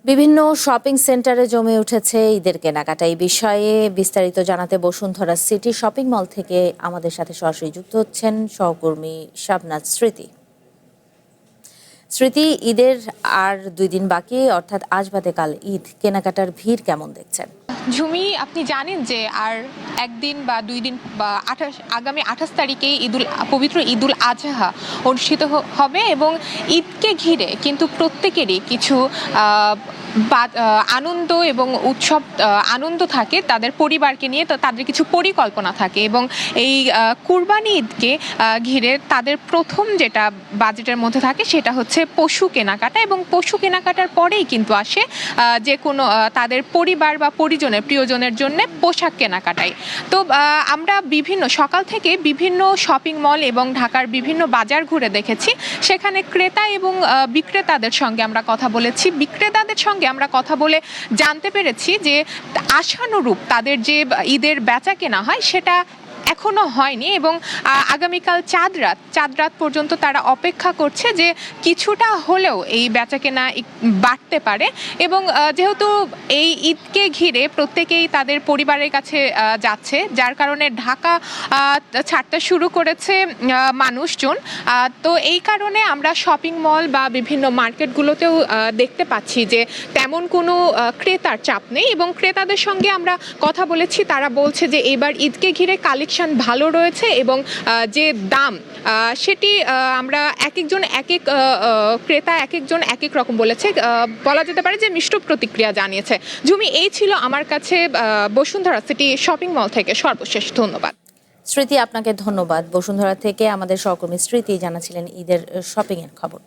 বিভিন্ন শপিং সেন্টারে জমে উঠেছে ঈদের কেনাকাটা। এই বিষয়ে বিস্তারিত জানাতে বসুন্ধরা সিটি শপিং মল থেকে আমাদের সাথে সরাসরি যুক্ত হচ্ছেন সহকর্মী শাবনাজ স্মৃতি। স্মৃতি, ঈদের আর 2 দিন বাকি, অর্থাৎ আজ বাদে কাল ঈদ। কেনাকাটার ভিড় কেমন দেখছেন? ঝুমি, আপনি জানেন যে আর একদিন বা 2 দিন বা আগামী 28 তারিখেই পবিত্র ঈদুল আজহা অনুষ্ঠিত হবে এবং ঈদকে ঘিরে কিন্তু প্রত্যেকেরই কিছু আনন্দ এবং উৎসব আনন্দ থাকে তাদের পরিবারকে নিয়ে, তো তাদের কিছু পরিকল্পনা থাকে এবং এই কুরবানি ঈদকে ঘিরে তাদের প্রথম যেটা বাজেটের মধ্যে থাকে সেটা হচ্ছে পশু কেনাকাটা, এবং পশু কেনাকাটার পরেই কিন্তু আসে যে কোনো তাদের পরিবার বা প্রিয়জনের জন্য পোশাক কেনাকাটাই। তো আমরা সকাল থেকে বিভিন্ন শপিং মল এবং ঢাকার বিভিন্ন বাজার ঘুরে দেখেছি। সেখানে ক্রেতা এবং বিক্রেতাদের সঙ্গে আমরা কথা বলেছি। বিক্রেতাদের সঙ্গে আমরা কথা বলে জানতে পেরেছি যে আশানুরূপ তাদের যে ঈদের বেচা কেনা হয় সেটা এখনো হয়নি এবং আগামীকাল চাঁদ রাত পর্যন্ত তারা অপেক্ষা করছে যে কিছুটা হলেও এই বেচাকেনা বাড়তে পারে। এবং যেহেতু এই ঈদকে ঘিরে প্রত্যেকেই তাদের পরিবারের কাছে যাচ্ছে, যার কারণে ঢাকা ছাড়তে শুরু করেছে মানুষজন। তো এই কারণে আমরা শপিং মল বা বিভিন্ন মার্কেটগুলোতেও দেখতে পাচ্ছি যে তেমন কোনো ক্রেতার চাপ নেই। এবং ক্রেতাদের সঙ্গে আমরা কথা বলেছি, তারা বলছে যে এবার ঈদকে ঘিরে কালেকশন ভালো রয়েছে এবং যে দাম সেটি আমরা এক একজন ক্রেতা এক একজন এক এক রকম বলেছে, বলা যেতে পারে যে মিষ্ট প্রতিক্রিয়া জানিয়েছে। ঝুমি, এই ছিল আমার কাছে বসুন্ধরা সিটি শপিং মল থেকে সর্বশেষ। ধন্যবাদ। স্মৃতি, আপনাকে ধন্যবাদ। বসুন্ধরা থেকে আমাদের সহকর্মী স্মৃতি জানাছিলেন ঈদের শপিং এর খবর।